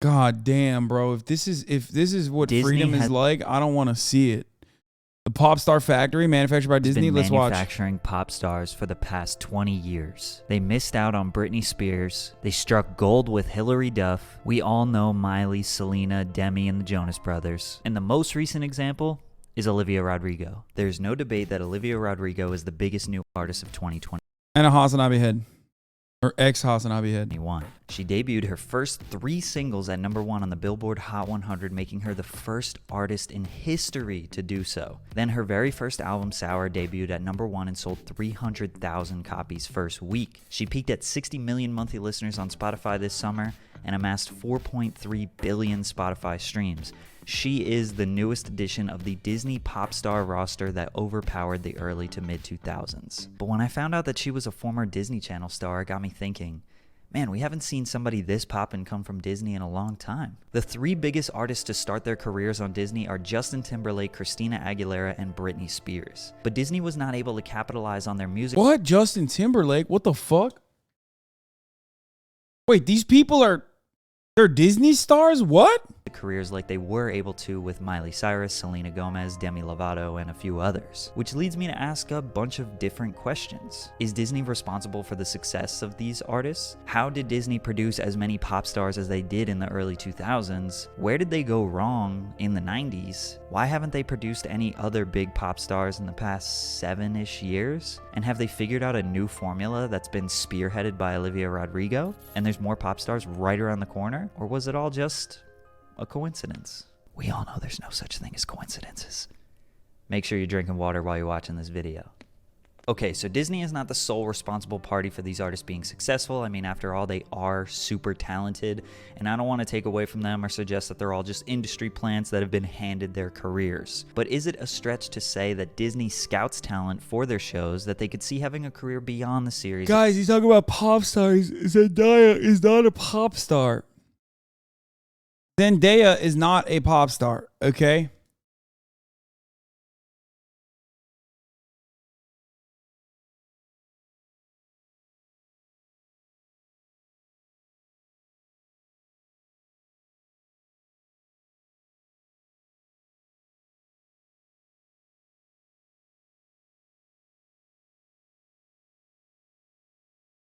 God damn, bro. If this is what Disney freedom is like, I don't want to see it. The Popstar Factory, manufactured by Disney. Let's watch. Manufacturing pop stars for the past 20 years. They missed out on Britney Spears. They struck gold with Hilary Duff. We all know Miley, Selena, Demi, and the Jonas Brothers. And the most recent example is Olivia Rodrigo. There's no debate that Olivia Rodrigo is the biggest new artist of 2020. And a HasanAbi head. Or ex-HasanAbi head. She debuted her first 3 singles at #1 on the Billboard Hot 100, making her the first artist in history to do so. Then her very first album, Sour, debuted at #1 and sold 300,000 copies first week. She peaked at 60 million monthly listeners on Spotify this summer and amassed 4.3 billion Spotify streams. She is the newest addition of the Disney pop star roster that overpowered the early to mid-2000s. But when I found out that she was a former Disney Channel star, it got me thinking, man, we haven't seen somebody this poppin' come from Disney in a long time. The 3 biggest artists to start their careers on Disney are Justin Timberlake, Christina Aguilera, and Britney Spears. But Disney was not able to capitalize on their music. What? Justin Timberlake? What the fuck? Wait, these people they're Disney stars? What? Careers like they were able to with Miley Cyrus, Selena Gomez, Demi Lovato, and a few others. Which leads me to ask a bunch of different questions. Is Disney responsible for the success of these artists? How did Disney produce as many pop stars as they did in the early 2000s? Where did they go wrong in the 90s? Why haven't they produced any other big pop stars in the past 7-ish years? And have they figured out a new formula that's been spearheaded by Olivia Rodrigo? And there's more pop stars right around the corner? Or was it all just a coincidence? We all know there's no such thing as coincidences. Make sure you're drinking water while you're watching this video. Okay, so Disney is not the sole responsible party for these artists being successful. I mean, after all, they are super talented, and I don't want to take away from them or suggest that they're all just industry plants that have been handed their careers. But is it a stretch to say that Disney scouts talent for their shows that they could see having a career beyond the series? Guys, he's talking about pop stars. Zendaya is not a pop star. Zendaya is not a pop star, okay?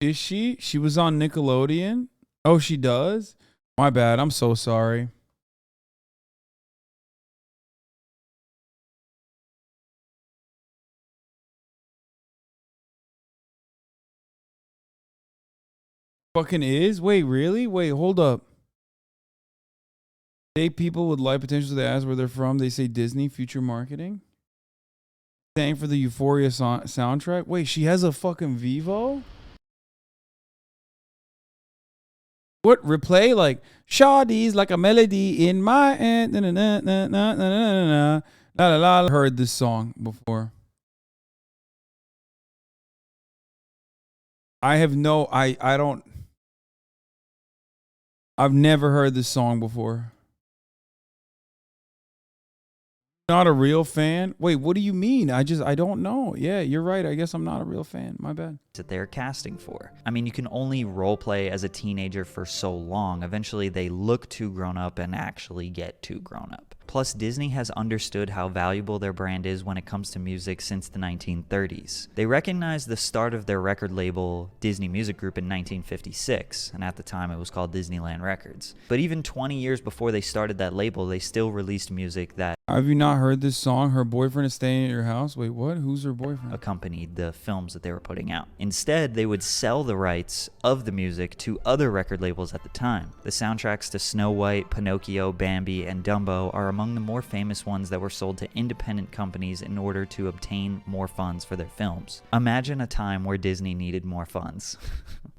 Is she? She was on Nickelodeon? Oh, she does? My bad. I'm so sorry. Fucking is? Wait, really? Wait, hold up. Say people with light potential, they ask where they're from. They say Disney, future marketing. Saying for the Euphoria soundtrack. Wait, she has a fucking Vivo? What? Replay? Like, Shawty's like a melody in my end. Na, na, na, na, na, na, na, na, la, la, la. I've heard this song before. I have no, I don't. I've never heard this song before. Not a real fan? Wait, what do you mean? I don't know. Yeah, you're right. I guess I'm not a real fan. My bad. That they're casting for. I mean, you can only role play as a teenager for so long. Eventually, they look too grown up and actually get too grown up. Plus, Disney has understood how valuable their brand is when it comes to music since the 1930s. They recognized the start of their record label, Disney Music Group, in 1956, and at the time it was called Disneyland Records. But even 20 years before they started that label, they still released music that... Have you not heard this song? Her boyfriend is staying at your house? Wait, what? Who's her boyfriend? Accompanied the films that they were putting out. Instead, they would sell the rights of the music to other record labels at the time. The soundtracks to Snow White, Pinocchio, Bambi, and Dumbo are among the more famous ones that were sold to independent companies in order to obtain more funds for their films. Imagine a time where Disney needed more funds.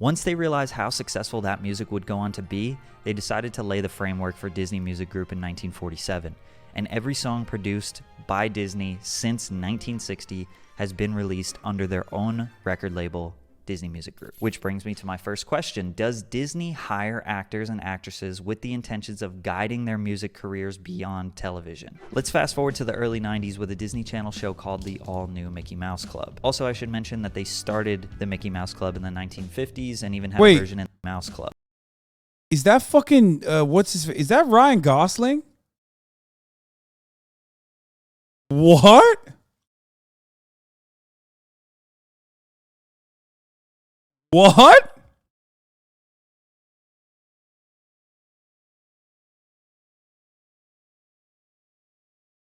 Once they realized how successful that music would go on to be, they decided to lay the framework for Disney Music Group in 1947. And every song produced by Disney since 1960 has been released under their own record label, Disney Music Group. Which brings me to my first question. Does Disney hire actors and actresses with the intentions of guiding their music careers beyond television? Let's fast forward to the early 90s with a Disney Channel show called the all-new Mickey Mouse Club. Also, I should mention that they started the Mickey Mouse Club in the 1950s and even had a version in the Mouse Club. Is that fucking what's his? Is that Ryan Gosling? What? What?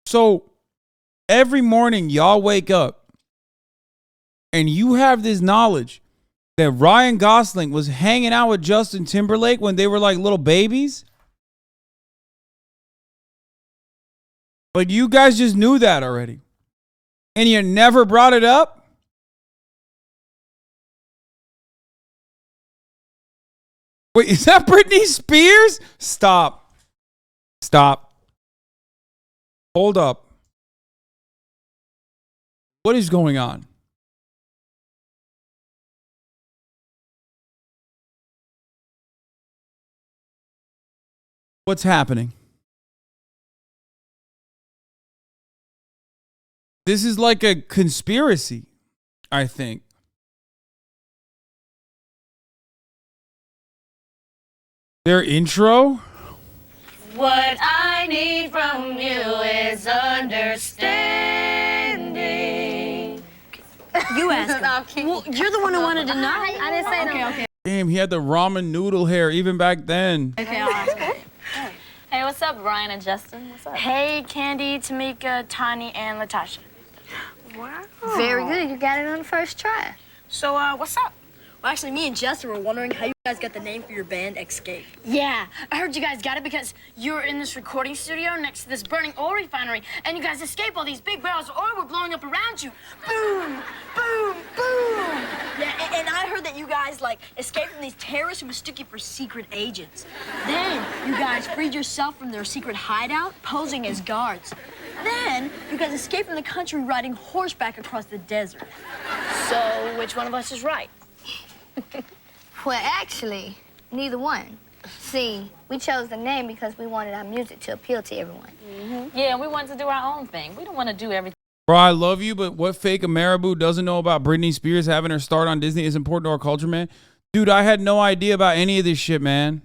So every morning y'all wake up and you have this knowledge that Ryan Gosling was hanging out with Justin Timberlake when they were like little babies? Like you guys just knew that already. And you never brought it up? Wait, is that Britney Spears? Stop. Stop. Hold up. What is going on? What's happening? This is like a conspiracy, I think. Their intro? What I need from you is understanding. You asked him. Well, you're the one who wanted to know. I didn't say no. Okay. Damn, he had the ramen noodle hair even back then. Okay, I'll ask him. Hey, what's up, Ryan and Justin? What's up? Hey, Candy, Tamika, Tani, and Latasha. Wow. Very good. You got it on the first try. So, what's up? Well, actually, me and Justin were wondering how you guys got the name for your band, Escape. Yeah, I heard you guys got it because you were in this recording studio next to this burning oil refinery, and you guys escaped all these big barrels of oil were blowing up around you. Boom, boom, boom. Yeah, and I heard that you guys, like, escaped from these terrorists who mistook you for secret agents. Then you guys freed yourself from their secret hideout, posing as guards. Then you guys escaped from the country riding horseback across the desert. So, which one of us is right? Well, actually, neither one. See, we chose the name because we wanted our music to appeal to everyone. Yeah, and we wanted to do our own thing. We don't want to do everything. Bro, I love you, but what fake Marabou doesn't know about Britney Spears having her start on Disney is important to our culture, man. Dude, I had no idea about any of this shit, man.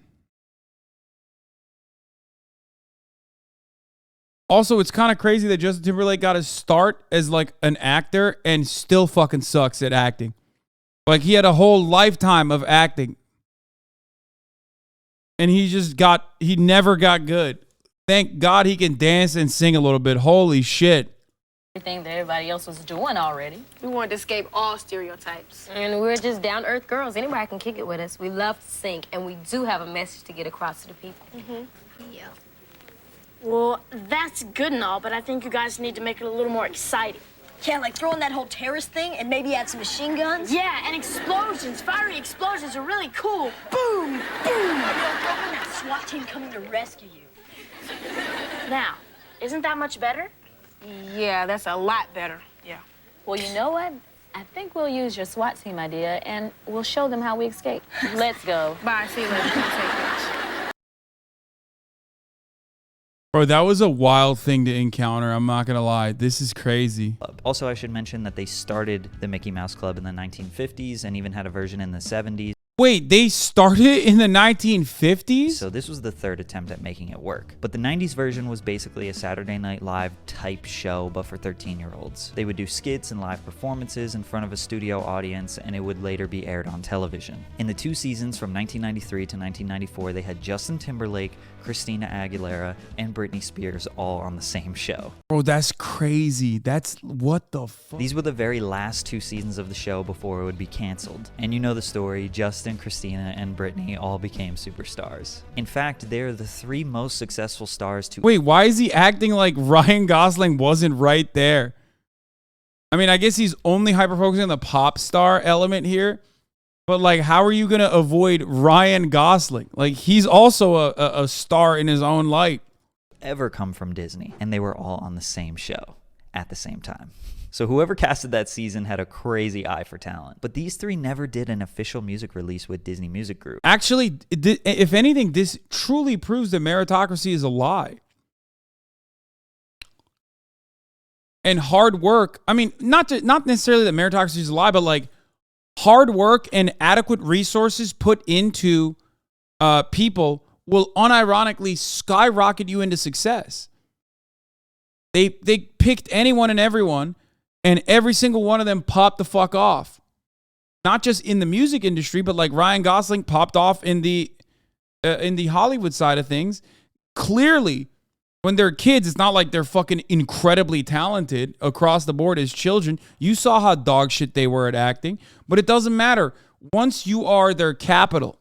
Also, it's kind of crazy that Justin Timberlake got his start as like an actor and still fucking sucks at acting. Like he had a whole lifetime of acting. And he never got good. Thank God he can dance and sing a little bit. Holy shit. Everything that everybody else was doing already. We wanted to escape all stereotypes. And we're just down-to-earth girls. Anybody can kick it with us. We love to sing, and we do have a message to get across to the people. Yeah. Well, that's good and all, but I think you guys need to make it a little more exciting. Yeah, like throw in that whole terrorist thing and maybe add some machine guns. Yeah, and explosions, fiery explosions are really cool. Boom, boom. Throw in that SWAT team coming to rescue you. Now, isn't that much better? Yeah, that's a lot better. Yeah. Well, you know what? I think we'll use your SWAT team idea, and we'll show them how we escape. Let's go. Bye. See you later. Take care. Bro, that was a wild thing to encounter. I'm not going to lie. This is crazy. Also, I should mention that they started the Mickey Mouse Club in the 1950s and even had a version in the 70s. Wait, they started in the 1950s? So this was the third attempt at making it work. But the 90s version was basically a Saturday Night Live type show, but for 13-year-olds. They would do skits and live performances in front of a studio audience, and it would later be aired on television. In the 2 seasons from 1993 to 1994, they had Justin Timberlake, Christina Aguilera, and Britney Spears all on the same show. Bro, that's crazy. That's what the fuck? These were the very last 2 seasons of the show before it would be canceled. And you know the story, Justin, Christina, and Britney all became superstars. In fact, they're the 3 most successful stars to— Wait, why is he acting like Ryan Gosling wasn't right there? I mean, I guess he's only hyper-focusing on the pop star element here. But, like, how are you going to avoid Ryan Gosling? Like, he's also a star in his own light. ever come from Disney, and they were all on the same show at the same time. So whoever casted that season had a crazy eye for talent. But these 3 never did an official music release with Disney Music Group. Actually, if anything, this truly proves that meritocracy is a lie. And hard work, I mean, not necessarily that meritocracy is a lie, but like hard work and adequate resources put into people will unironically skyrocket you into success. They picked anyone and everyone, and every single one of them popped the fuck off. Not just in the music industry, but like Ryan Gosling popped off in the Hollywood side of things. Clearly, when they're kids, it's not like they're fucking incredibly talented across the board as children. You saw how dog shit they were at acting, but it doesn't matter. Once you are their capital,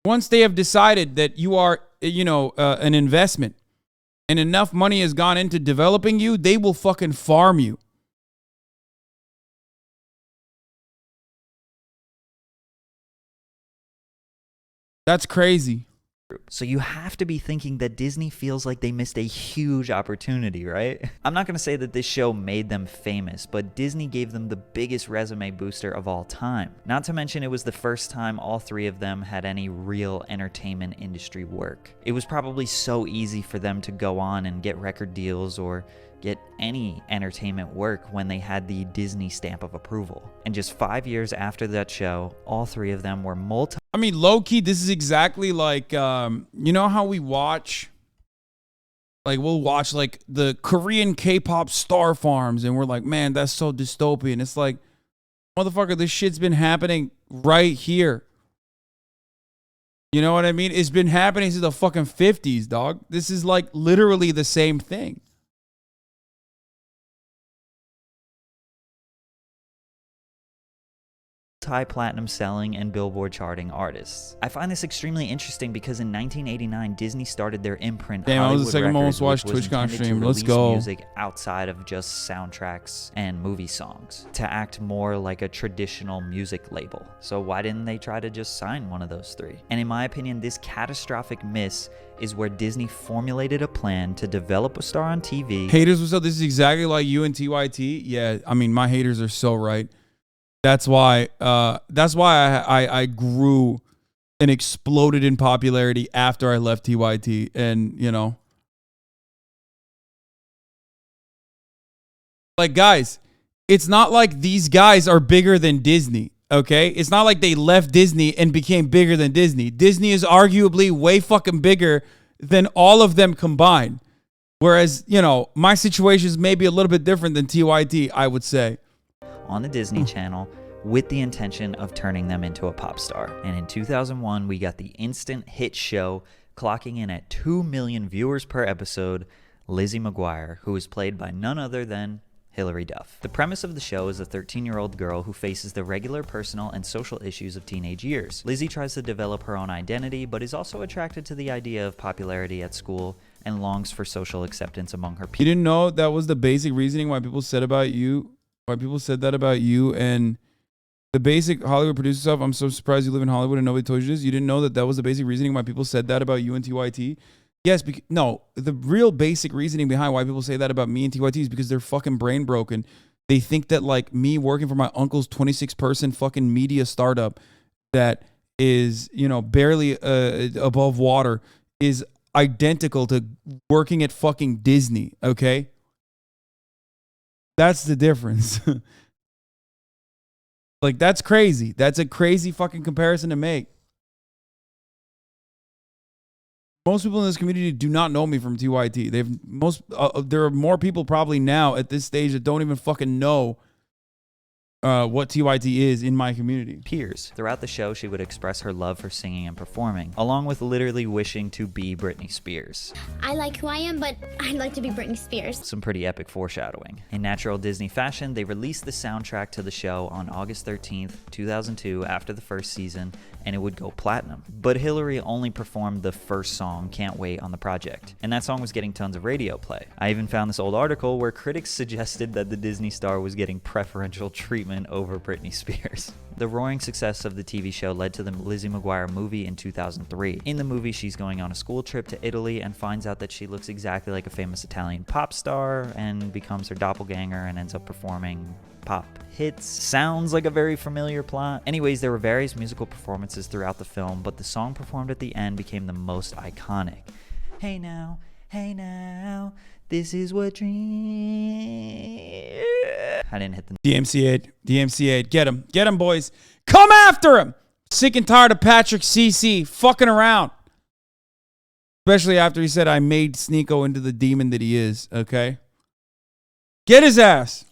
once they have decided that you are, an investment and enough money has gone into developing you, they will fucking farm you. That's crazy. So you have to be thinking that Disney feels like they missed a huge opportunity, right? I'm not going to say that this show made them famous, but Disney gave them the biggest resume booster of all time. Not to mention it was the first time all three of them had any real entertainment industry work. It was probably so easy for them to go on and get record deals or get any entertainment work when they had the Disney stamp of approval. And just 5 years after that show, all three of them were low-key, this is exactly like, you know how we watch, like, we'll watch, like, the Korean K-pop star farms, and we're like, man, that's so dystopian. It's like, motherfucker, this shit's been happening right here. You know what I mean? It's been happening since the fucking 50s, dog. This is, like, literally the same thing. multi-platinum selling and Billboard charting artists. I find this extremely interesting because in 1989, Disney started their imprint Hollywood Records, which was intended to release music outside of just soundtracks and movie songs to act more like a traditional music label. So why didn't they try to just sign one of those three? And in my opinion, this catastrophic miss is where Disney formulated a plan to develop a star on TV. Haters was up. This is exactly like you and TYT. Yeah, I mean, my haters are so right. That's why I grew and exploded in popularity after I left TYT. And, you know, like, guys, it's not like these guys are bigger than Disney, okay? It's not like they left Disney and became bigger than Disney. Disney is arguably way fucking bigger than all of them combined. Whereas, you know, my situation is maybe a little bit different than TYT, I would say. On the Disney Channel with the intention of turning them into a pop star. And in 2001, we got the instant hit show clocking in at 2 million viewers per episode, Lizzie McGuire, who is played by none other than Hilary Duff. The premise of the show is a 13-year-old girl who faces the regular personal and social issues of teenage years. Lizzie tries to develop her own identity, but is also attracted to the idea of popularity at school and longs for social acceptance among her peers. You didn't know that was the basic reasoning why people said that about you and the basic Hollywood producer stuff? I'm so surprised you live in Hollywood and nobody told you this. You didn't know that was the basic reasoning why people said that about you and TYT? Yes, no, the real basic reasoning behind why people say that about me and TYT is because they're fucking brain broken. They think that, like, me working for my uncle's 26-person fucking media startup that is, you know, barely above water is identical to working at fucking Disney, okay? That's the difference. Like, that's crazy. That's a crazy fucking comparison to make. Most people in this community do not know me from TYT. There are more people probably now at this stage that don't even fucking know what TYT is in my community. Peers. Throughout the show, she would express her love for singing and performing, along with literally wishing to be Britney Spears. I like who I am, but I'd like to be Britney Spears. Some pretty epic foreshadowing. In natural Disney fashion, they released the soundtrack to the show on August 13th, 2002, after the first season, and it would go platinum. But Hilary only performed the first song, Can't Wait, on the project, and that song was getting tons of radio play. I even found this old article where critics suggested that the Disney star was getting preferential treatment over Britney Spears. The roaring success of the TV show led to the Lizzie McGuire movie in 2003. In the movie, she's going on a school trip to Italy and finds out that she looks exactly like a famous Italian pop star and becomes her doppelganger and ends up performing pop hits. Sounds like a very familiar plot. Anyways, there were various musical performances throughout the film, but the song performed at the end became the most iconic. Hey now, this is what dreams. I didn't hit the DMC8, get him, boys. Come after him. Sick and tired of Patrick CC fucking around. Especially after he said I made Sneeko into the demon that he is, okay? Get his ass.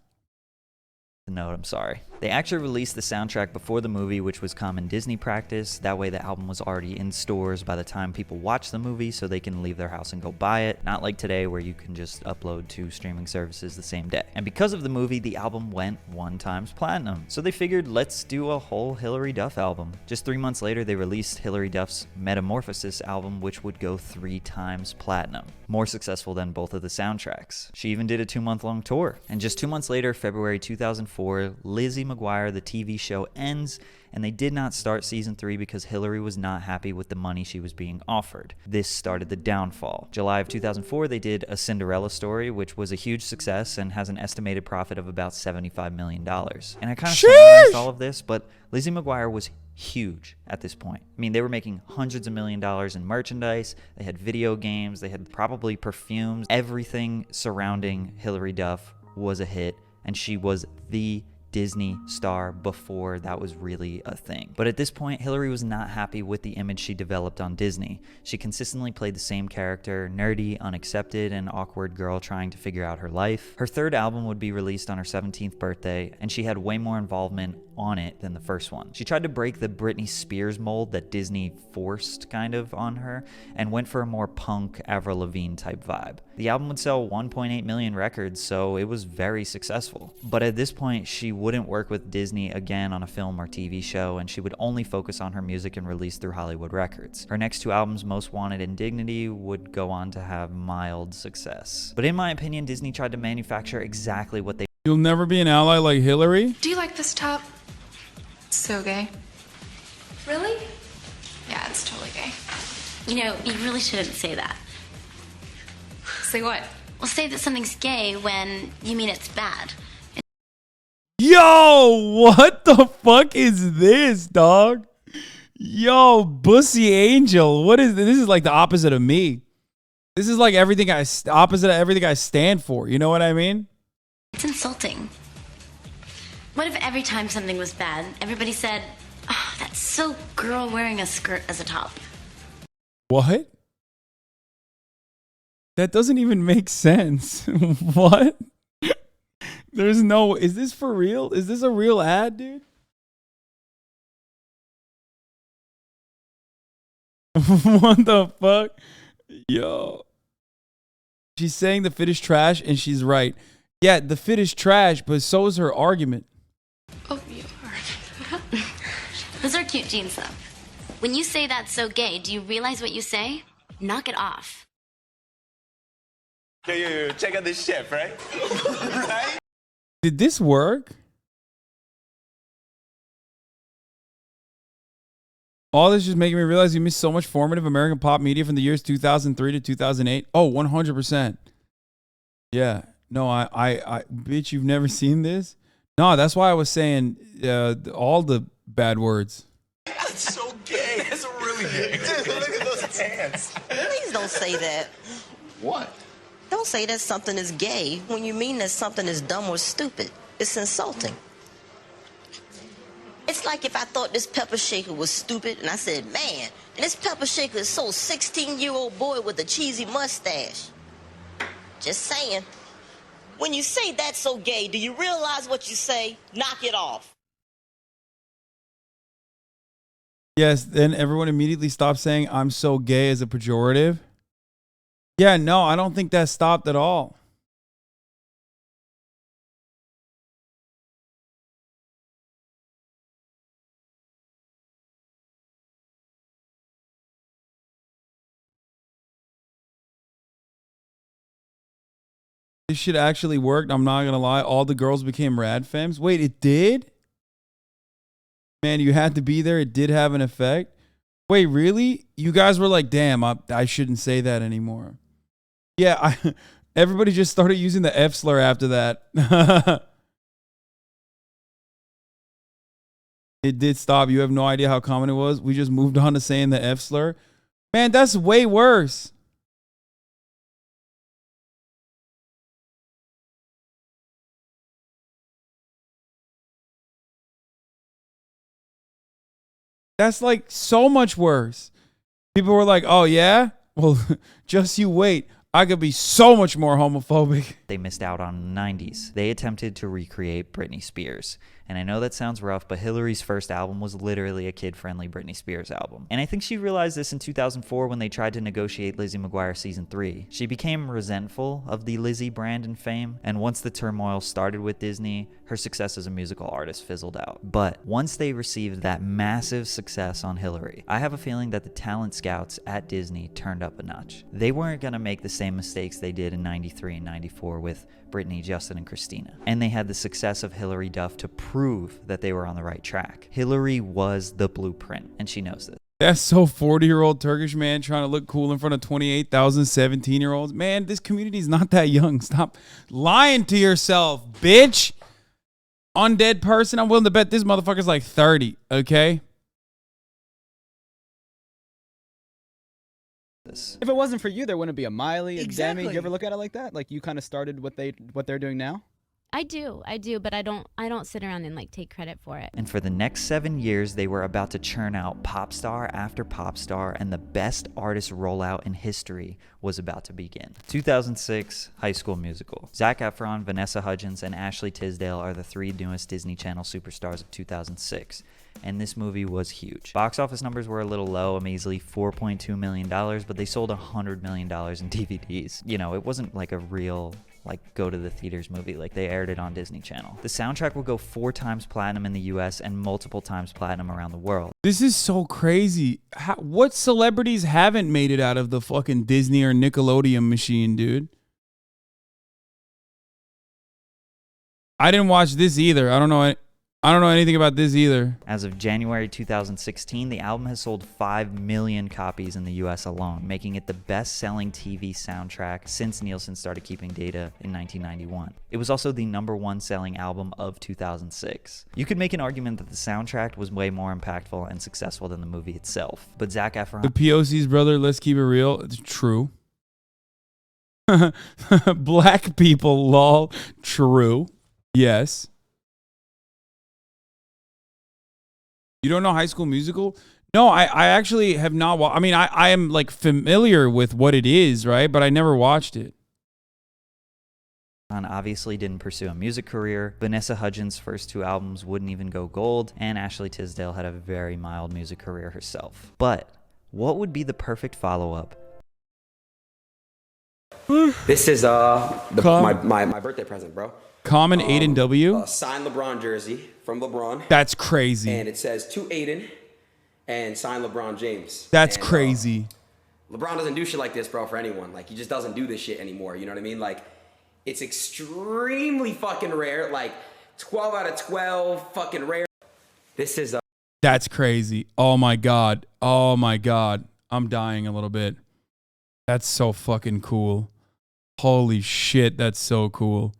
Note, I'm sorry. They actually released the soundtrack before the movie, which was common Disney practice. That way the album was already in stores by the time people watch the movie, so they can leave their house and go buy it. Not like today where you can just upload to streaming services the same day. And because of the movie, the album went 1 times platinum. So they figured, let's do a whole Hilary Duff album. Just 3 months later, they released Hilary Duff's Metamorphosis album, which would go 3 times platinum. More successful than both of the soundtracks. She even did a 2-month-long tour. And just 2 months later, February 2004, Lizzie McGuire, the TV show, ends, and they did not start season 3 because Hilary was not happy with the money she was being offered. This started the downfall. July of 2004, they did A Cinderella Story, which was a huge success and has an estimated profit of about $75 million. And I kind of summarized all of this, but Lizzie McGuire was huge at this point. I mean, they were making hundreds of $millions in merchandise, they had video games, they had probably perfumes. Everything surrounding Hilary Duff was a hit, and she was the Disney star before that was really a thing. But at this point, Hilary was not happy with the image she developed on Disney. She consistently played the same character, nerdy, unaccepted, and awkward girl trying to figure out her life. Her 3rd album would be released on her 17th birthday, and she had way more involvement on it than the first one. She tried to break the Britney Spears mold that Disney forced kind of on her, and went for a more punk Avril Lavigne type vibe. The album would sell 1.8 million records, so it was very successful. But at this point, she wouldn't work with Disney again on a film or TV show, and she would only focus on her music and release through Hollywood Records. Her next 2 albums, Most Wanted and Dignity, would go on to have mild success. But in my opinion, Disney tried to manufacture exactly what they— You'll never be an ally like Hillary? Do you like this top? It's so gay. Really? Yeah, it's totally gay. You know, you really shouldn't say that. Say what? Well, say that something's gay when you mean it's bad. Yo, what the fuck is this, dog? Yo, Bussy Angel. What is this? This is like the opposite of me. This is like opposite of everything I stand for. You know what I mean? It's insulting. What if every time something was bad, everybody said, oh, that's so girl wearing a skirt as a top? What? That doesn't even make sense. What? There's no... Is this for real? Is this a real ad, dude? What the fuck? Yo. She's saying the fit is trash, and she's right. Yeah, the fit is trash, but so is her argument. Oh, you are. Those are cute jeans, though. When you say that's so gay, do you realize what you say? Knock it off. Yo, check out this chef, right? Right? Did this work? All this just making me realize you missed so much formative American pop media from the years 2003 to 2008. Oh, 100%. Yeah. No, I bitch, you've never seen this? No, that's why I was saying all the bad words. That's so gay. That's really gay. Dude, look at those pants. Please don't say that. What? Don't say that something is gay when you mean that something is dumb or stupid. It's insulting. It's like if I thought this pepper shaker was stupid and I said, man, this pepper shaker is so 16-year-old boy with a cheesy mustache. Just saying. When you say that's so gay, do you realize what you say? Knock it off. Yes, then everyone immediately stopped saying I'm so gay as a pejorative. Yeah, no, I don't think that stopped at all. This shit actually worked. I'm not going to lie. All the girls became rad femmes. Wait, it did? Man, you had to be there. It did have an effect. Wait, really? You guys were like, damn, I shouldn't say that anymore. Yeah, everybody just started using the F slur after that. It did stop. You have no idea how common it was. We just moved on to saying the F slur. Man, that's way worse. That's like so much worse. People were like, oh yeah? Well, just you wait. I could be so much more homophobic. They missed out on the 90s. They attempted to recreate Britney Spears. And I know that sounds rough, but Hillary's first album was literally a kid-friendly Britney Spears album. And I think she realized this in 2004 when they tried to negotiate Lizzie McGuire Season 3. She became resentful of the Lizzie brand and fame, and once the turmoil started with Disney, her success as a musical artist fizzled out. But once they received that massive success on Hillary, I have a feeling that the talent scouts at Disney turned up a notch. They weren't gonna make the same mistakes they did in 93 and 94 with Britney, Justin, and Christina. And they had the success of Hilary Duff to prove that they were on the right track. Hillary was the blueprint, and she knows this. That's so 40-year-old Turkish man trying to look cool in front of 28,000 17-year-olds. Man, this community's not that young. Stop lying to yourself, bitch. Undead person, I'm willing to bet this motherfucker's like 30, okay? If it wasn't for you, there wouldn't be a Miley, a Exactly. Demi. Do you ever look at it like that? Like you kind of started what they're doing now? I do, but I don't sit around and like take credit for it. And for the next 7 years, they were about to churn out pop star after pop star, and the best artist rollout in history was about to begin. 2006, High School Musical. Zac Efron, Vanessa Hudgens, and Ashley Tisdale are the three newest Disney Channel superstars of 2006. And this movie was huge. Box office numbers were a little low, a measly $4.2 million, but they sold $100 million in DVDs. You know, it wasn't like a real go to the theaters movie. Like, they aired it on Disney Channel. The soundtrack would go 4 times platinum in the US and multiple times platinum around the world. This is so crazy. What celebrities haven't made it out of the fucking Disney or Nickelodeon machine, dude? I didn't watch this either. I don't know anything about this either. As of January 2016, the album has sold 5 million copies in the US alone, making it the best-selling TV soundtrack since Nielsen started keeping data in 1991. It was also the #1 selling album of 2006. You could make an argument that the soundtrack was way more impactful and successful than the movie itself, but Zac Efron... The POC's brother, let's keep it real. It's true. Black people, lol. True. Yes. You don't know High School Musical? No, I actually have not. I mean, I am like familiar with what it is, right? But I never watched it. Obviously didn't pursue a music career. Vanessa Hudgens' first 2 albums wouldn't even go gold, and Ashley Tisdale had a very mild music career herself. But what would be the perfect follow-up? This is my birthday present, bro. Common Aiden W. Signed LeBron jersey from LeBron. That's crazy. And it says to Aiden and signed LeBron James. That's and, crazy. LeBron doesn't do shit like this, bro, for anyone. Like, he just doesn't do this shit anymore. You know what I mean? Like, it's extremely fucking rare. Like, 12 out of 12 fucking rare. This is That's crazy. Oh my God. Oh my God. I'm dying a little bit. That's so fucking cool. Holy shit, that's so cool.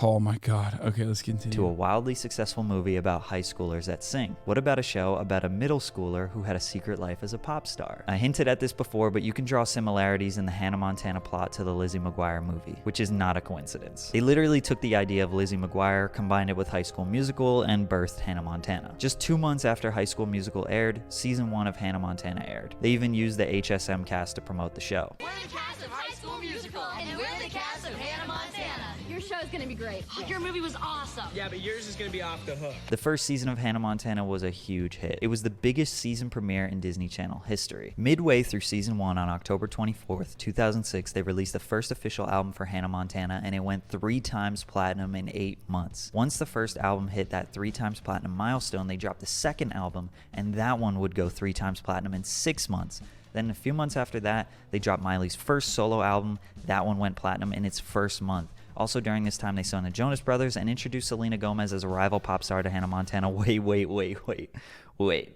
Oh my God. Okay, let's continue. To a wildly successful movie about high schoolers that sing. What about a show about a middle schooler who had a secret life as a pop star? I hinted at this before, but you can draw similarities in the Hannah Montana plot to the Lizzie McGuire movie, which is not a coincidence. They literally took the idea of Lizzie McGuire, combined it with High School Musical, and birthed Hannah Montana. Just 2 months after High School Musical aired, season 1 of Hannah Montana aired. They even used the HSM cast to promote the show. We're the cast of High School Musical, and we're the cast of Hannah Montana. Your show is gonna be great. Your movie was awesome. Yeah, but yours is gonna be off the hook. The first season of Hannah Montana was a huge hit. It was the biggest season premiere in Disney Channel history. Midway through season 1 on October 24th, 2006, they released the first official album for Hannah Montana, and it went 3 times platinum in 8 months. Once the first album hit that 3 times platinum milestone, they dropped the second album, and that one would go 3 times platinum in 6 months. Then a few months after that, they dropped Miley's first solo album. That one went platinum in its first month. Also during this time, they signed the Jonas Brothers and introduced Selena Gomez as a rival pop star to Hannah Montana. Wait.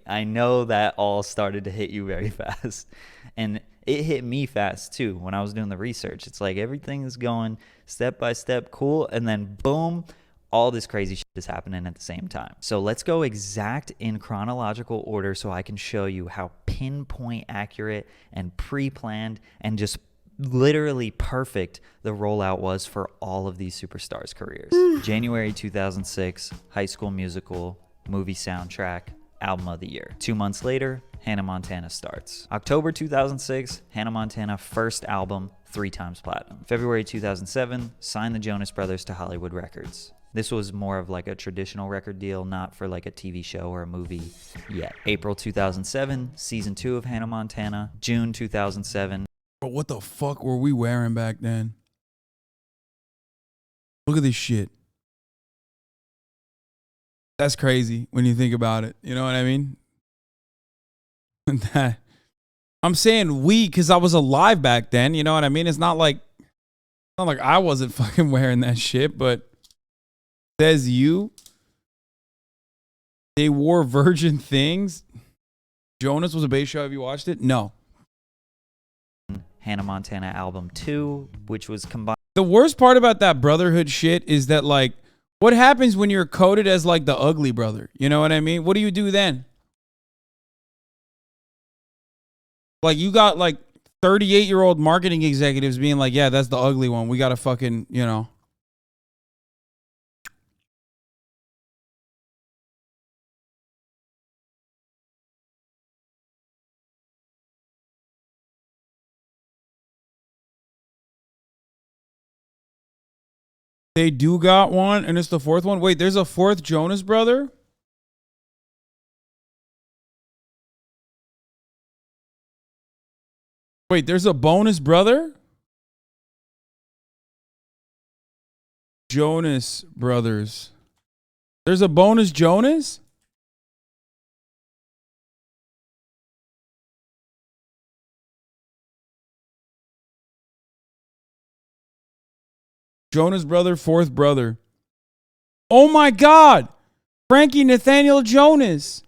I know that all started to hit you very fast. And it hit me fast too when I was doing the research. It's like everything is going step by step, cool, and then boom, all this crazy shit is happening at the same time. So let's go exact in chronological order so I can show you how pinpoint accurate and pre-planned and just literally perfect the rollout was for all of these superstars' careers. January 2006, High School Musical, movie soundtrack, album of the year. 2 months later, Hannah Montana starts. October 2006, Hannah Montana first album, 3 times platinum. February 2007, signed the Jonas Brothers to Hollywood Records. This was more of like a traditional record deal, not for like a TV show or a movie yet. April 2007, season 2 of Hannah Montana. June 2007. But what the fuck were we wearing back then? Look at this shit. That's crazy when you think about it. You know what I mean? That I'm saying we because I was alive back then. You know what I mean? It's not like I wasn't fucking wearing that shit, but says you. They wore virgin things. Jonas was a bass show. Have you watched it? No. Hannah Montana album 2, which was combined. The worst part about that brotherhood shit is that, like, what happens when you're coded as like the ugly brother? You know what I mean? What do you do then? Like, you got like 38-year-old marketing executives being like, yeah, that's the ugly one. We got to fucking, you know. They do got one, and it's the 4th one. Wait, there's a 4th Jonas brother? Wait, there's a bonus brother? Jonas Brothers. There's a bonus Jonas? Jonas brother, 4th brother. Oh my God! Frankie Nathaniel Jonas.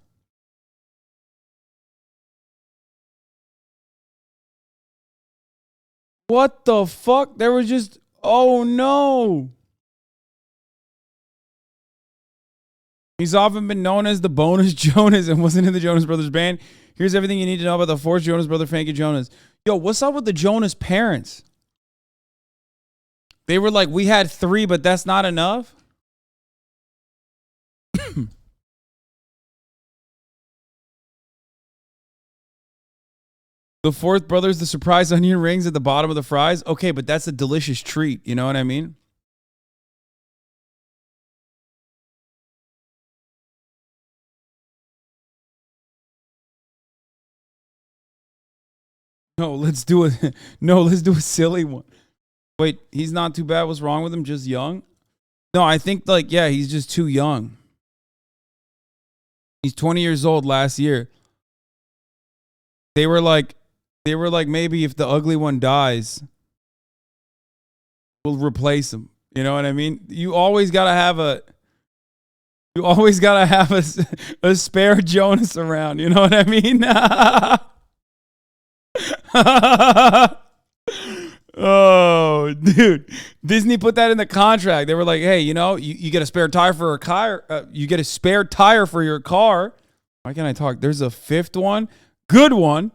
What the fuck? There was just, oh no. He's often been known as the bonus Jonas and wasn't in the Jonas Brothers band. Here's everything you need to know about the 4th Jonas brother, Frankie Jonas. Yo, what's up with the Jonas parents? They were like, we had 3, but that's not enough. The 4th brother's the surprise onion rings at the bottom of the fries. Okay, but that's a delicious treat. You know what I mean? No, let's do it. No, let's do a silly one. Wait, he's not too bad. What's wrong with him? Just young? No, I think like, yeah, he's just too young. He's 20 years old last year. They were like, maybe if the ugly one dies, we'll replace him. You know what I mean? You always gotta have a spare Jonas around. You know what I mean? Oh, dude. Disney put that in the contract. They were like, hey, you know, you get a spare tire for a car. You get a spare tire for your car. Why can't I talk? There's a 5th one. Good one.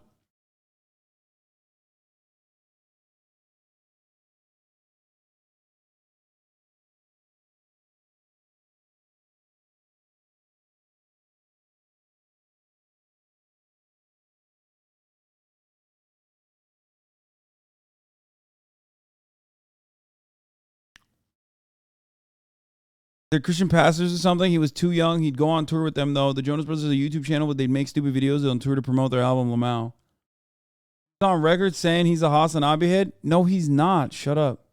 They're Christian pastors or something. He was too young. He'd go on tour with them, though. The Jonas Brothers is a YouTube channel where they'd make stupid videos on tour to promote their album, Lamau. He's on record saying he's a HasanAbi head. No, he's not. Shut up.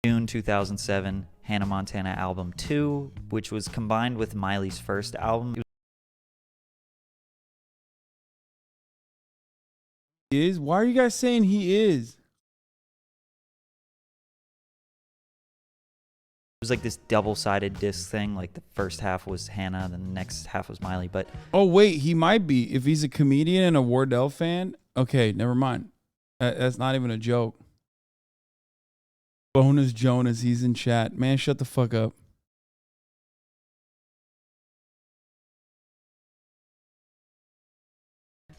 June 2007, Hannah Montana album 2, which was combined with Miley's first album. Is? Why are you guys saying he is? It was like this double-sided disc thing. Like the first half was Hannah, then the next half was Miley. But oh wait, he might be. If he's a comedian and a Wardell fan, okay, never mind. That's not even a joke. Bonus Jonas, he's in chat. Man, shut the fuck up.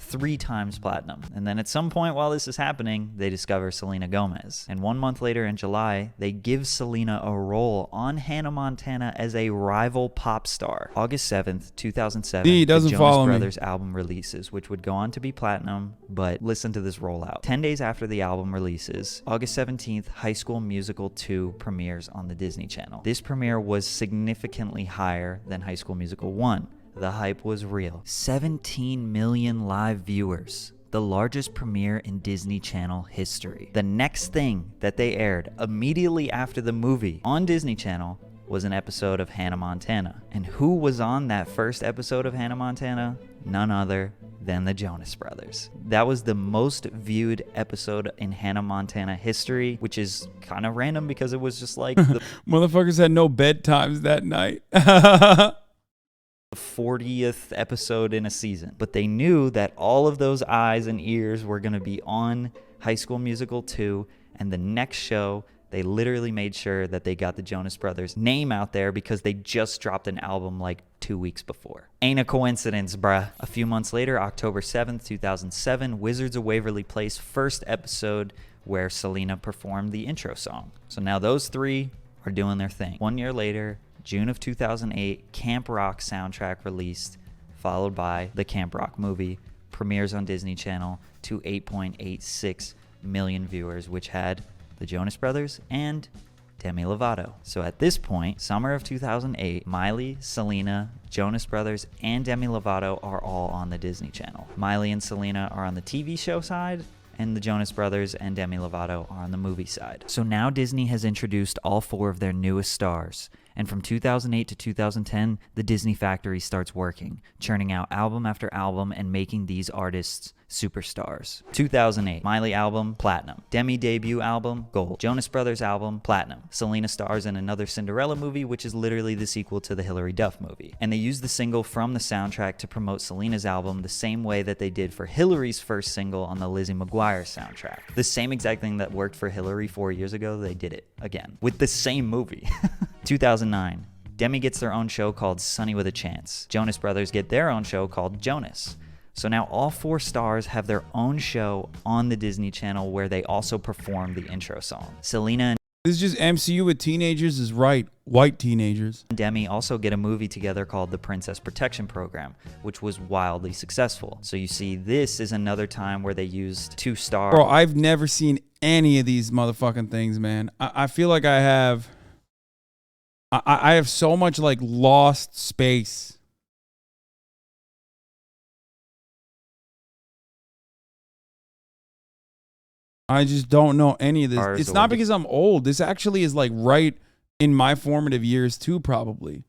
3 times platinum. And then at some point while this is happening, they discover Selena Gomez. And 1 month later in July, they give Selena a role on Hannah Montana as a rival pop star. August 7th, 2007, He doesn't the follow Jonas me. Brothers album releases, which would go on to be platinum, but listen to this rollout. 10 days after the album releases, August 17th, High School Musical 2 premieres on the Disney Channel. This premiere was significantly higher than High School Musical 1. The hype was real. 17 million live viewers. The largest premiere in Disney Channel history. The next thing that they aired immediately after the movie on Disney Channel was an episode of Hannah Montana. And who was on that first episode of Hannah Montana? None other than the Jonas Brothers. That was the most viewed episode in Hannah Montana history, which is kind of random because it was just like the Motherfuckers had no bedtimes that night. 40th episode in a season. But they knew that all of those eyes and ears were going to be on High School Musical 2, and the next show, they literally made sure that they got the Jonas Brothers name out there because they just dropped an album like 2 weeks before. Ain't a coincidence, bruh. A few months later, October 7th, 2007, Wizards of Waverly Place first episode where Selena performed the intro song. So now those 3 are doing their thing. 1 year later, June of 2008, Camp Rock soundtrack released, followed by the Camp Rock movie, premieres on Disney Channel to 8.86 million viewers, which had the Jonas Brothers and Demi Lovato. So at this point, summer of 2008, Miley, Selena, Jonas Brothers, and Demi Lovato are all on the Disney Channel. Miley and Selena are on the TV show side, and the Jonas Brothers and Demi Lovato are on the movie side. So now Disney has introduced all 4 of their newest stars. And from 2008 to 2010, the Disney factory starts working, churning out album after album and making these artists superstars. 2008, Miley album, platinum. Demi debut album, gold. Jonas Brothers album, platinum. Selena stars in another Cinderella movie, which is literally the sequel to the Hilary Duff movie. And they used the single from the soundtrack to promote Selena's album the same way that they did for Hilary's first single on the Lizzie McGuire soundtrack. The same exact thing that worked for Hilary 4 years ago, they did it again with the same movie. 2009, Demi gets their own show called Sunny with a Chance. Jonas Brothers get their own show called Jonas. So now all 4 stars have their own show on the Disney Channel where they also perform the intro song. Selena and This is just MCU with teenagers is right. White teenagers. Demi also get a movie together called The Princess Protection Program, which was wildly successful. So you see, this is another time where they used 2 stars. Bro, I've never seen any of these motherfucking things, man. I feel like I have so much like lost space. I just don't know any of this. It's not because I'm old. This actually is like right in my formative years too, probably.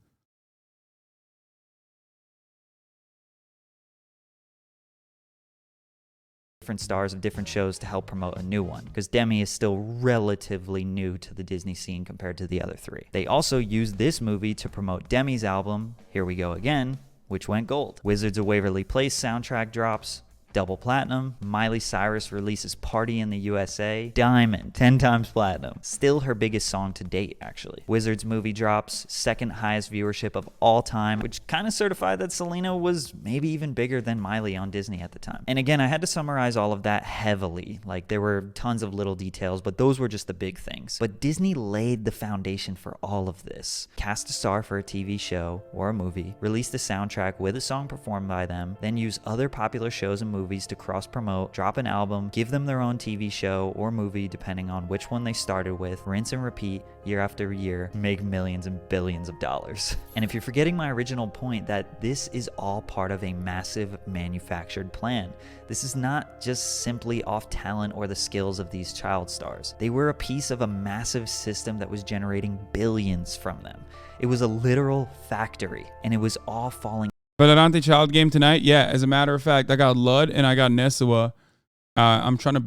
Different stars of different shows to help promote a new one, because Demi is still relatively new to the Disney scene compared to the other 3. They also used this movie to promote Demi's album, Here We Go Again, which went gold. Wizards of Waverly Place soundtrack drops, double platinum. Miley Cyrus releases Party in the USA, diamond, 10 times platinum. Still her biggest song to date, actually. Wizards movie drops, second highest viewership of all time, which kind of certified that Selena was maybe even bigger than Miley on Disney at the time. And again, I had to summarize all of that heavily. Like, there were tons of little details, but those were just the big things. But Disney laid the foundation for all of this. Cast a star for a TV show or a movie, release the soundtrack with a song performed by them, then use other popular shows and movies to cross-promote, drop an album, give them their own TV show or movie depending on which one they started with, rinse and repeat year after year, make millions and billions of dollars. And if you're forgetting my original point that this is all part of a massive manufactured plan, this is not just simply off talent or the skills of these child stars. They were a piece of a massive system that was generating billions from them. It was a literal factory, and it was all falling. Valorante child game tonight? Yeah, as a matter of fact, I got Lud and I got Nesua. I was trying to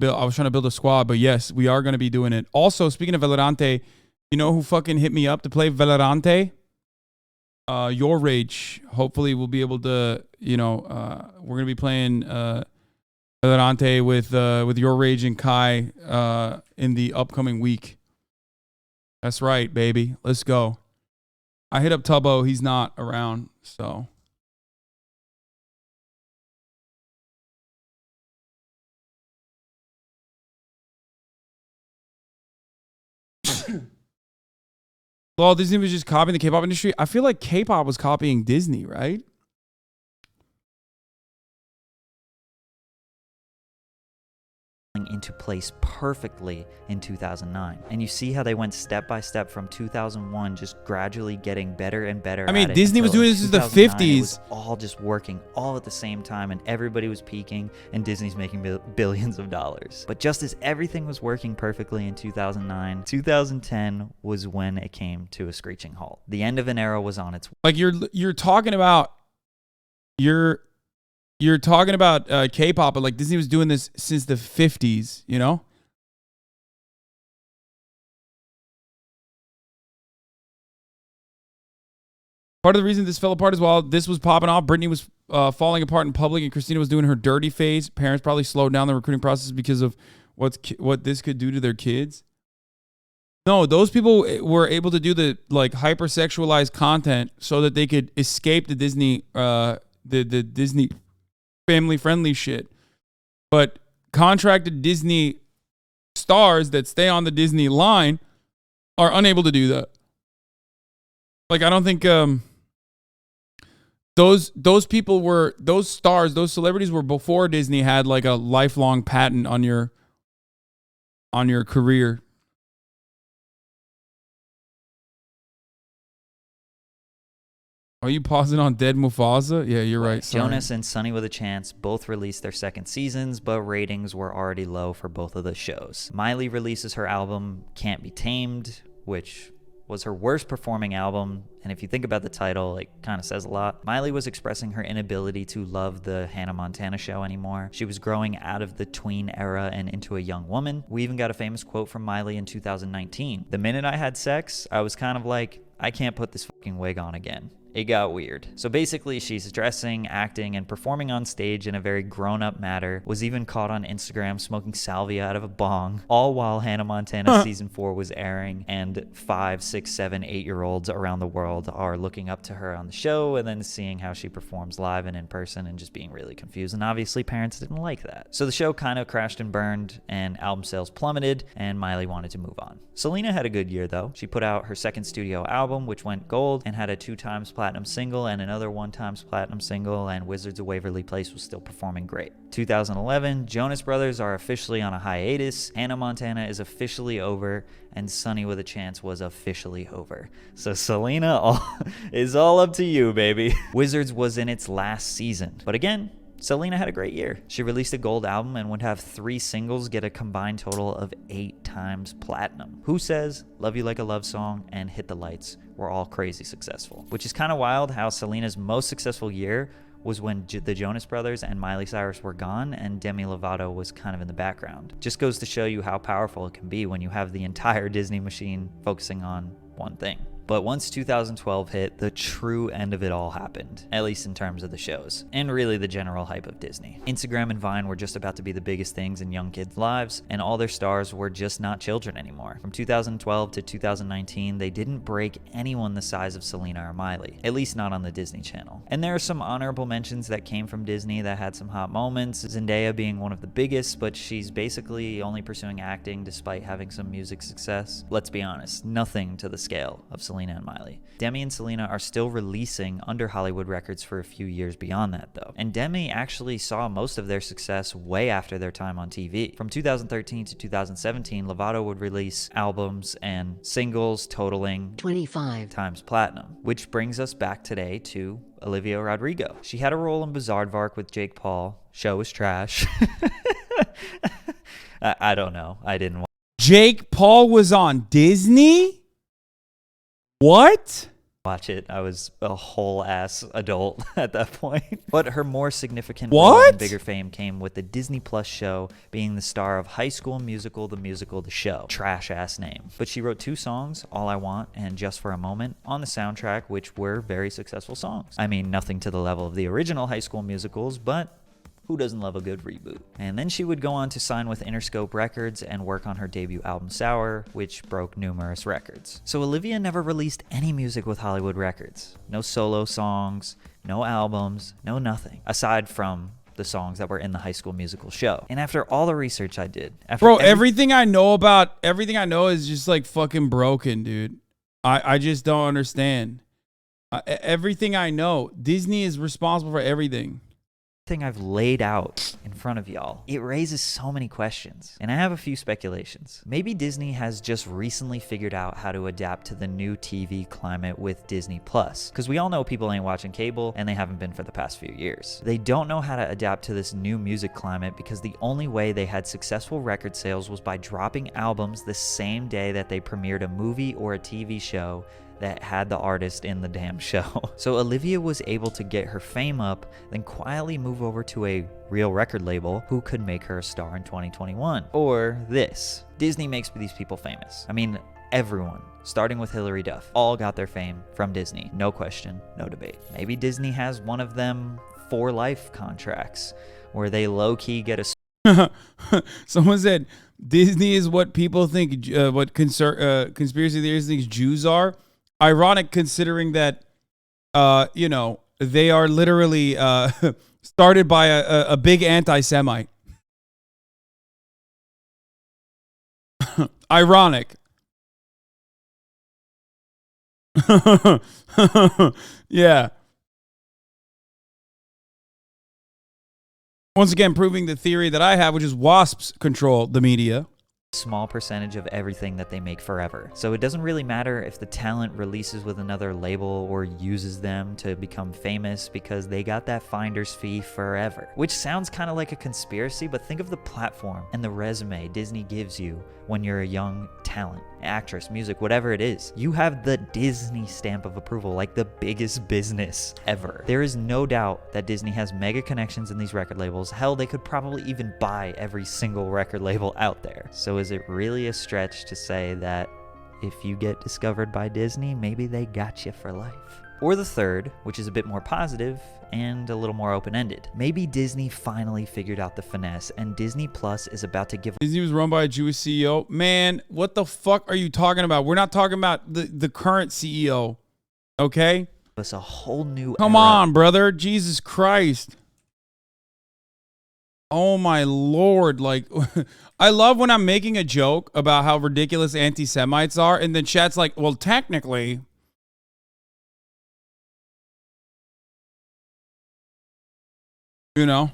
build a squad, but yes, we are going to be doing it. Also, speaking of Valorante, you know who fucking hit me up to play Valorante? Your Rage. Hopefully we'll be able to, we're going to be playing Valorante with Your Rage and Kai in the upcoming week. That's right, baby. Let's go. I hit up Tubbo. He's not around, so Well, Disney was just copying the K-pop industry. I feel like K-pop was copying Disney, right? Into place perfectly in 2009, and you see how they went step by step from 2001, just gradually getting better and better. I mean, at it Disney was until doing this since the 2009, it 50s. was all just working all at the same time, and everybody was peaking, and Disney's making billions of dollars. But just as everything was working perfectly in 2009, 2010 was when it came to a screeching halt. The end of an era was on its way. Like you're talking about K-pop, but like Disney was doing this since the 50s, you know? Part of the reason this fell apart is while this was popping off, Britney was falling apart in public, and Christina was doing her dirty phase. Parents probably slowed down the recruiting process because of what this could do to their kids. No, those people were able to do the like hypersexualized content so that they could escape the Disney, the Disney family-friendly shit. But contracted Disney stars that stay on the Disney line are unable to do that. Like, I don't think those people were, those stars, those celebrities were before Disney had like a lifelong patent on your career. Are you pausing on Dead Mufasa? Yeah, you're right. Sorry. Jonas and Sunny with a Chance both released their second seasons, but ratings were already low for both of the shows. Miley releases her album Can't Be Tamed, which was her worst performing album, and if you think about the title, it kind of says a lot. Miley was expressing her inability to love the Hannah Montana show anymore. She was growing out of the tween era and into a young woman. We even got a famous quote from Miley in 2019. "The minute I had sex, I was kind of like, I can't put this fucking wig on again. It got weird." So basically, she's dressing, acting, and performing on stage in a very grown-up manner, was even caught on Instagram smoking salvia out of a bong, all while Hannah Montana Season 4 was airing, and 5, 6, 7, 8-year-olds around the world are looking up to her on the show and then seeing how she performs live and in person and just being really confused, and obviously parents didn't like that. So the show kind of crashed and burned, and album sales plummeted, and Miley wanted to move on. Selena had a good year, though. She put out her second studio album, which went gold, and had a 2x platinum single and another 1x platinum single, and Wizards of Waverly Place was still performing great. 2011, Jonas Brothers are officially on a hiatus, Hannah Montana is officially over, and Sunny with a Chance was officially over. So Selena is all up to you, baby. Wizards was in its last season, but again, Selena had a great year. She released a gold album and would have 3 singles get a combined total of 8x platinum. Who Says, Love You Like a Love Song, and Hit the Lights were all crazy successful. Which is kind of wild how Selena's most successful year was when the Jonas Brothers and Miley Cyrus were gone and Demi Lovato was kind of in the background. Just goes to show you how powerful it can be when you have the entire Disney machine focusing on one thing. But once 2012 hit, the true end of it all happened, at least in terms of the shows, and really the general hype of Disney. Instagram and Vine were just about to be the biggest things in young kids' lives, and all their stars were just not children anymore. From 2012 to 2019, they didn't break anyone the size of Selena or Miley, at least not on the Disney Channel. And there are some honorable mentions that came from Disney that had some hot moments, Zendaya being one of the biggest, but she's basically only pursuing acting despite having some music success. Let's be honest, nothing to the scale of Selena and Miley. Demi and Selena are still releasing under Hollywood records for a few years beyond that, though. And Demi actually saw most of their success way after their time on TV. From 2013 to 2017, Lovato would release albums and singles totaling 25x platinum, which brings us back today to Olivia Rodrigo. She had a role in Bizaardvark with Jake Paul. Show was trash. I don't know. I didn't watch. Jake Paul was on Disney? What? Watch it. I was a whole ass adult at that point. But her more significant What? and bigger fame came with the Disney Plus show, being the star of High School Musical, the musical, the show. Trash ass name. But she wrote 2 songs, All I Want and Just for a Moment, on the soundtrack, which were very successful songs. I mean, nothing to the level of the original High School Musicals, but who doesn't love a good reboot? And then she would go on to sign with Interscope Records and work on her debut album Sour, which broke numerous records. So Olivia never released any music with Hollywood Records. No solo songs, no albums, no nothing. Aside from the songs that were in the High School Musical show. And after all the research I did, everything I know is just like fucking broken, dude. I just don't understand. Everything I know, Disney is responsible for everything. I've laid out in front of y'all, it raises so many questions, and I have a few speculations. Maybe Disney has just recently figured out how to adapt to the new TV climate with Disney Plus, because we all know people ain't watching cable, and they haven't been for the past few years. They don't know how to adapt to this new music climate because the only way they had successful record sales was by dropping albums the same day that they premiered a movie or a TV show that had the artist in the damn show. So Olivia was able to get her fame up, then quietly move over to a real record label who could make her a star in 2021. Or this. Disney makes these people famous. I mean, everyone, starting with Hilary Duff, all got their fame from Disney. No question, no debate. Maybe Disney has one of them for life contracts where they low-key get a... Someone said, Disney is what people think, what conspiracy theorists think Jews are. Ironic considering that, they are literally started by a big anti-Semite. Ironic. Yeah. Once again, proving the theory that I have, which is wasps control the media. Small percentage of everything that they make forever. So it doesn't really matter if the talent releases with another label or uses them to become famous because they got that finder's fee forever. Which sounds kind of like a conspiracy, but think of the platform and the resume Disney gives you when you're a young talent, actress, music, whatever it is. You have the Disney stamp of approval, like the biggest business ever. There is no doubt that Disney has mega connections in these record labels. Hell, they could probably even buy every single record label out there. So is it really a stretch to say that if you get discovered by Disney, maybe they got you for life? Or the third, which is a bit more positive and a little more open-ended. Maybe Disney finally figured out the finesse and Disney Plus is about to give... Disney was run by a Jewish CEO. Man, what the fuck are you talking about? We're not talking about the current CEO, okay? Us a whole new Come on, brother. Jesus Christ. Oh my Lord. Like, I love when I'm making a joke about how ridiculous anti-Semites are and then chat's like, well, technically... You know?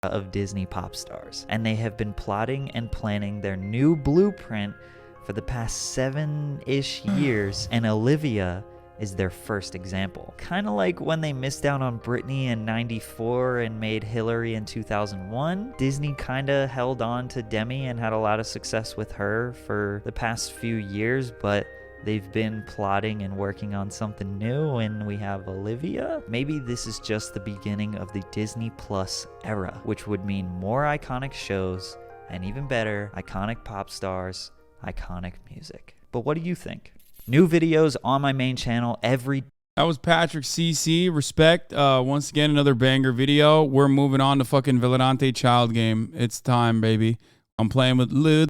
Of Disney pop stars, and they have been plotting and planning their new blueprint for the past 7-ish years, and Olivia is their first example. Kind of like when they missed out on Britney in '94 and made Hillary in 2001, Disney kind of held on to Demi and had a lot of success with her for the past few years, but they've been plotting and working on something new, and we have Olivia. Maybe this is just the beginning of the Disney Plus era, which would mean more iconic shows, and even better, iconic pop stars, iconic music. But what do you think? New videos on my main channel every... That was Patrick CC. Respect. Once again, another banger video. We're moving on to fucking Villanante Child Game. It's time, baby. I'm playing with Lud.